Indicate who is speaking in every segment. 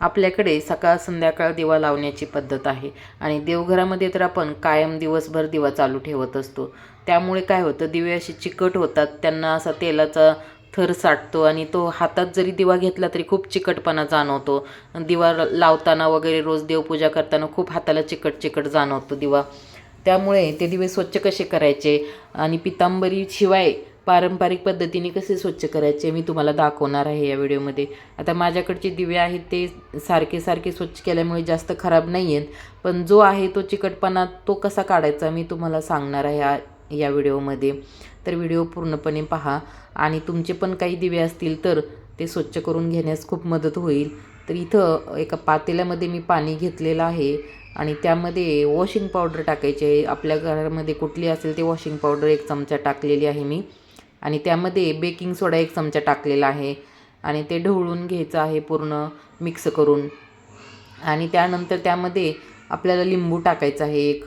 Speaker 1: आपल्याकडे सकाळ संध्याकाळ दिवा लावण्याची पद्धत आहे आणि देवघरामध्ये तर आपण कायम दिवसभर दिवा चालू ठेवत असतो। त्यामुळे काय होतं, दिवे असे चिकट होतात, त्यांना असा तेलाचा थर साठतो आणि तो हातात जरी दिवा घेतला तरी खूप चिकटपणा जाणवतो। दिवा लावताना वगैरे रोज देवपूजा करताना खूप हाताला चिकट चिकट जाणवतो दिवा। त्यामुळे ते दिवे स्वच्छ कसे करायचे आणि पितांबरी शिवाय पारंपरिक पद्धतीने कसे स्वच्छ करायचे मी तुम्हाला दाखवणार आहे या व्हिडिओमध्ये। आता माझ्याकडचे दिवे आहेत ते सारखे सारखे स्वच्छ केल्यामुळे जास्त खराब नाही आहेत, पण जो आहे तो चिकटपणा तो कसा काढायचा मी तुम्हाला सांगणार आहे या व्हिडिओमध्ये। तर व्हिडिओ पूर्णपणे पहा आणि तुमचे पण काही दिवे असतील तर ते स्वच्छ करून घेण्यास खूप मदत होईल। तर इथं एका पातेल्यामध्ये मी पाणी घेतलेलं आहे आणि त्यामध्ये वॉशिंग पावडर टाकायची आहे। आपल्या घरामध्ये कुठली असेल ते वॉशिंग पावडर 1 चमचा टाकलेली आहे मी आणि त्यामध्ये बेकिंग सोडा 1 चमचा टाकलेला आहे आणि ते ढवळून घ्यायचं आहे पूर्ण मिक्स करून। आणि त्यानंतर त्यामध्ये आपल्याला लिंबू टाकायचं आहे, एक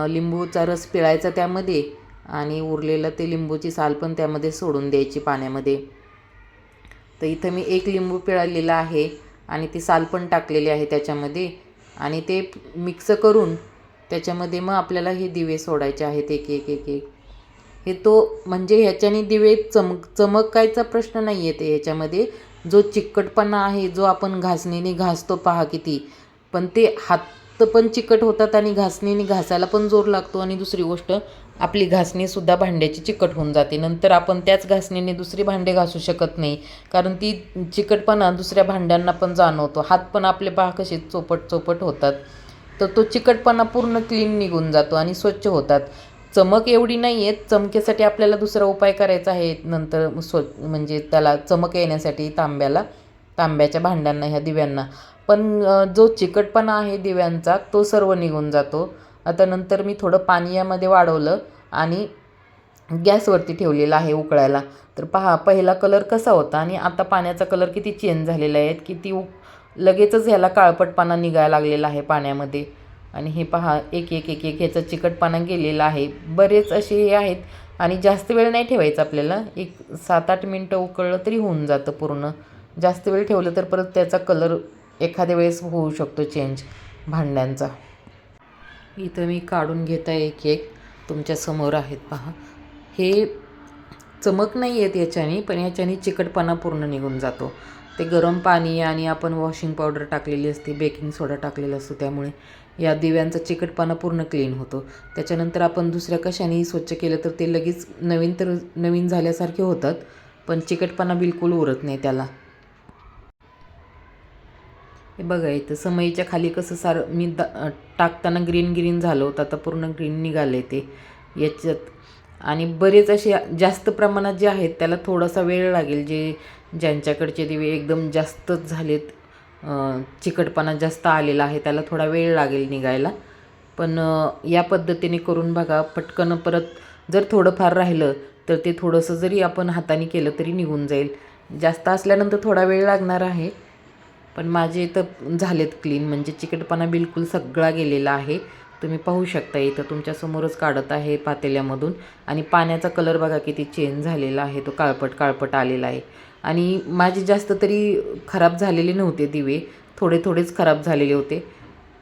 Speaker 1: लिंबूचा रस पिळायचा त्यामध्ये आणि उरलेलं ते लिंबूची साल पण त्यामध्ये सोडून द्यायची पाण्यामध्ये। तर इथं मी 1 लिंबू पिळलेला आहे आणि ती साल पण टाकलेली आहे त्याच्यामध्ये आणि ते मिक्स करून त्याच्यामध्ये मग आपल्याला हे दिवे सोडायचे आहेत एक एक एक एक। हे तो म्हणजे ह्याच्याने दिवे चमकायचा प्रश्न नाही येते ह्याच्यामध्ये। जो चिकटपणा आहे जो आपण घासणीने घासतो पहा किती, पण ते हात पण चिकट होतात आणि घासणीने घासायला पण जोर लागतो आणि दुसरी गोष्ट आपली घासणीसुद्धा भांड्याची चिकट होऊन जाते। नंतर आपण त्याच घासणीने दुसरी भांडे घासू शकत नाही, कारण ती चिकटपणा दुसऱ्या भांड्यांना पण जाणवतो। हात पण आपले पहा कसे चोपट चोपट होतात, तर तो चिकटपणा पूर्ण क्लीन निघून जातो आणि स्वच्छ होतात। चमक एवढी नाही येत, चमकेसाठी आपल्याला दुसरा उपाय करायचा आहे नंतर म्हणजे त्याला चमक येण्यासाठी तांब्याच्या भांड्यांना ह्या दिव्यांना पण जो चिकटपणा आहे दिव्यांचा तो सर्व निघून जातो। आता नंतर मी थोडं पाणी यामध्ये वाढवलं आणि गॅसवरती ठेवलेला आहे उकळायला। तर पहा पहिला कलर कसा होता आणि आता पाण्याचा कलर किती चेंज झालेला आहे, किती लगेचच ह्याला काळपटपणा निघायला लागलेला आहे पाण्यामध्ये। आणि हे पहा एक एक एक एक ह्याचा चिकटपणा गेलेला आहे। बरेच असे हे आहेत आणि जास्त वेळ नाही ठेवायचं आपल्याला, एक 7-8 मिनटं उकळलं तरी होऊन जातं पूर्ण। जास्त वेळ ठेवलं तर परत त्याचा कलर एखाद्या वेळेस होऊ शकतो चेंज भांड्यांचा। इथं मी काढून घेत आहे एक एक, तुमच्या समोर आहेत पहा। हे चमक नाही येत याच्याने, पण याच्याने चिकटपणा पूर्ण निघून जातो। ते गरम पाणी आणि आपण वॉशिंग पावडर टाकलेली असते, बेकिंग सोडा टाकलेला असतो, त्यामुळे या दिव्यांचा चिकटपणा पूर्ण क्लीन होतो। त्याच्यानंतर आपण दुसऱ्या कशानेही स्वच्छ केलं तर ते लगेच नवीन झाल्यासारखे होतात, पण चिकटपणा बिलकुल उरत नाही त्याला। हे बघा इथं समईच्या खाली कसं मी टाकताना ग्रीन ग्रीन झालं होतं, आता पूर्ण ग्रीन निघालं ते याच्यात। आणि बरेच असे जास्त प्रमाणात जे आहेत त्याला थोडासा वेळ लागेल, ज्यांच्याकडचे दिवे एकदम जास्तच झालेत, चिकटपणा जास्त आलेला आहे त्याला थोडा वेळ लागेल निघायला। पण या पद्धतीने करून बघा, पटकन परत जर थोडंफार राहिलं तर ते थोडंसं जरी आपण हाताने केलं तरी निघून जाईल। जास्त असल्यानंतर थोडा वेळ लागणार आहे, पण माझे इथं झालेत क्लीन, म्हणजे चिकटपणा बिलकुल सगळा गेलेला आहे। तुम्ही पाहू शकता इथं तुमच्यासमोरच काढत आहे पातेल्यामधून आणि पाण्याचा कलर बघा किती चेंज झालेला आहे, तो काळपट काळपट आलेला आहे। आणि माझे जास्त तरी खराब झालेले नव्हते दिवे, थोडे थोडेच खराब झालेले होते,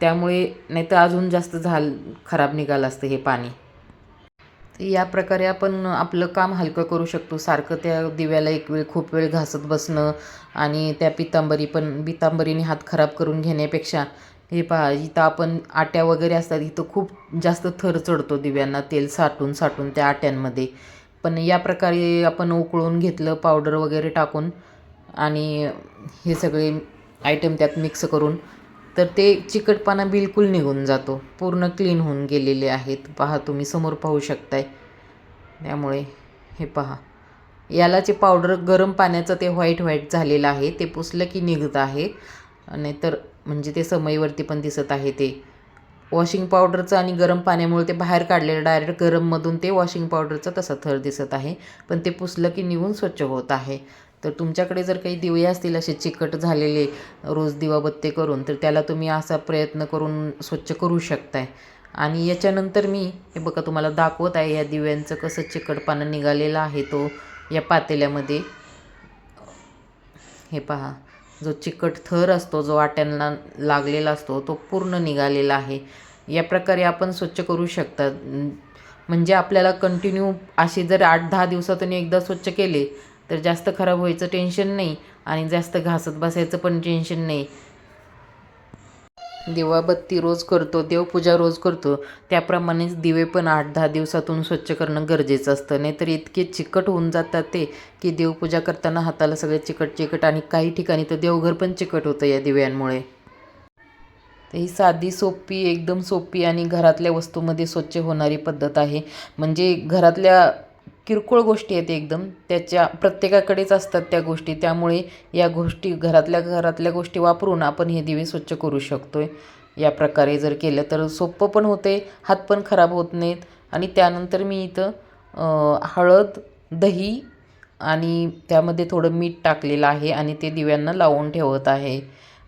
Speaker 1: त्यामुळे नाहीतर अजून जास्त खराब निघालं असतं हे पाणी। या प्रकारे आपण आपलं काम हलकं करू शकतो। सारखं त्या दिव्याला खूप वेळ घासत बसणं आणि त्या पितांबरीने हात खराब करून घेण्यापेक्षा हे पहा, इथं आपण आट्या वगैरे असतात, इथं खूप जास्त थर चढतो दिव्यांना तेल साठून साठून त्या आट्यांमध्ये। पण या प्रकारे आपण उकळून घेतलं पावडर वगैरे टाकून आणि हे सगळे आयटम त्यात मिक्स करून, तर ते चिकटपणा बिलकुल निघून जातो, पूर्ण क्लीन होऊन गेलेले आहेत पहा, तुम्ही समोर पाहू शकताय। त्यामुळे हे पहा, याला जे पावडर गरम पाण्याचं ते व्हाईट झालेलं आहे ते पुसलं की निघत आहे, नाहीतर म्हणजे ते समईवरती पण दिसत आहे ते वॉशिंग पावडरचं आणि गरम पाण्यामुळे ते बाहेर काढलेलं डायरेक्ट गरममधून ते वॉशिंग पावडरचं तसा थर दिसत आहे, पण ते पुसलं की निघून स्वच्छ होत आहे। तर तुमच्याकडे जर काही दिवे असतील असे चिकट झालेले रोज दिवाबत्ती करून, तर त्याला तुम्ही असा प्रयत्न करून स्वच्छ करू शकताय। आणि याच्यानंतर मी हे बघा तुम्हाला दाखवत आहे या दिव्यांचं कसं चिकटपणा निघालेला आहे तो या पातेल्यामध्ये। हे पहा, जो चिकट थर असतो, जो वाट्यांना लागलेला असतो, तो पूर्ण निघालेला आहे. या प्रकारे आपण स्वच्छ करू शकता. म्हणजे आपल्याला कंटिन्यू असे जर 8-10 दिवसातून एकदा स्वच्छ केले तर जास्त खराब व्हायचं टेन्शन नाही आणि जास्त घासत बसायचं पण टेन्शन नाही. दिवाबत्ती रोज करतो, देवपूजा रोज करतो, त्याप्रमाणेच दिवे पण 8-10 दिवसातून स्वच्छ करणं गरजेचं असतं. नाहीतर इतके चिकट होऊन जातात ते की देवपूजा करताना हाताला सगळे चिकट आणि काही ठिकाणी तर देवघर पण चिकट होतं या दिव्यांमुळे. तर ही साधी सोपी, एकदम सोपी आणि घरातल्या वस्तूमध्ये स्वच्छ होणारी पद्धत आहे. म्हणजे घरातल्या किरकोळ गोष्टी आहेत एकदम, त्याच्या प्रत्येकाकडेच असतात त्या गोष्टी. त्यामुळे या गोष्टी घरातल्या गोष्टी वापरून आपण हे दिवे स्वच्छ करू शकतो आहे. या प्रकारे जर केलं तर सोपं पण होते, हात पण खराब होत नाहीत. आणि त्यानंतर मी इथं हळद, दही आणि त्यामध्ये थोडं मीठ टाकलेलं आहे आणि ते दिव्यांना लावून ठेवत आहे.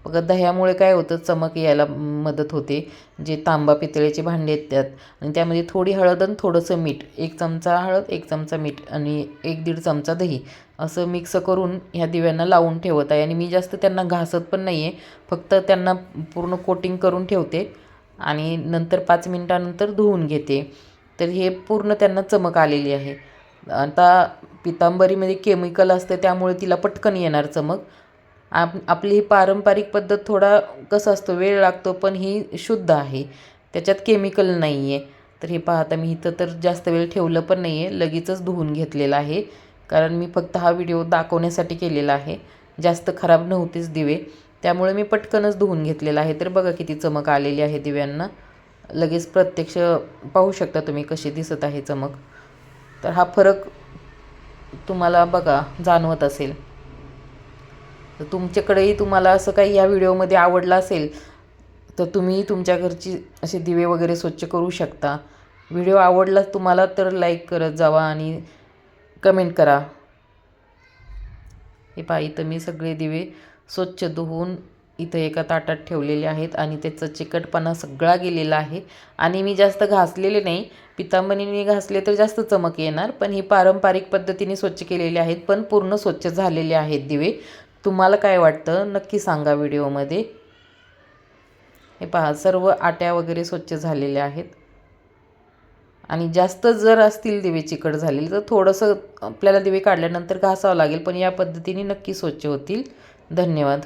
Speaker 1: बघा दह्यामुळे काय होतं, चमक यायला मदत होते. जे तांबा पितळेचे भांडे आहेत त्यात, आणि त्यामध्ये थोडी हळद आणि थोडंसं मीठ, 1 चमचा हळद, 1 चमचा मीठ आणि 1-1.5 चमचा दही असं मिक्स करून ह्या दिव्यांना लावून ठेवत आहे. आणि मी जास्त त्यांना घासत पण नाही आहे, फक्त त्यांना पूर्ण कोटिंग करून ठेवते आणि नंतर 5 मिनिटानंतर धुवून घेते. तर हे पूर्ण त्यांना चमक आलेली आहे. आता पितांबरीमध्ये केमिकल असतं त्यामुळे तिला पटकन येणार चमक. आपली ही पारंपरिक पद्धत थोडा कसं असतो, वेळ लागतो, पण ही शुद्ध आहे, त्याच्यात केमिकल नाही आहे. तर हे पाहता मी इथं तर जास्त वेळ ठेवलं पण नाही आहे, लगेचच धुवून घेतलेलं आहे. कारण मी फक्त हा व्हिडिओ दाखवण्यासाठी केलेला आहे. जास्त खराब नव्हतेच दिवे, त्यामुळे मी पटकनच धुवून घेतलेला आहे. तर बघा किती चमक आलेली आहे दिव्यांना. लगेच प्रत्यक्ष पाहू शकता तुम्ही कशी दिसत आहे चमक. तर हा फरक तुम्हाला बघा जाणवत असेल. तर तुमच्याकडेही तुम्हाला असं काही या व्हिडिओमध्ये आवडलं असेल तर तुम्ही तुमच्या घरची असे दिवे वगैरे स्वच्छ करू शकता. व्हिडिओ आवडला तुम्हाला तर लाईक करत जावा आणि कमेंट करा. हे पहा इथं मी सगळे दिवे स्वच्छ धुवून इथं एका ताटात ठेवलेले आहेत आणि त्याचा चिकटपणा सगळा गेलेला आहे. आणि मी जास्त घासलेले नाही, पितांबरीने घासले तर जास्त चमक येणार, पण ही पारंपरिक पद्धतीने स्वच्छ केलेले आहेत, पण पूर्ण स्वच्छ झालेले आहेत दिवे. तुम्हाला काय वाटतं नक्की सांगा व्हिडिओमध्ये. हे पहा सर्व आट्या वगैरे स्वच्छ झालेल्या आहेत. आणि जास्त जर असतील दिवे चिकट झालेले तर थोडंसं आपल्याला दिवे काढल्यानंतर घासावं लागेल, पण या पद्धतीने नक्की स्वच्छ होतील. धन्यवाद.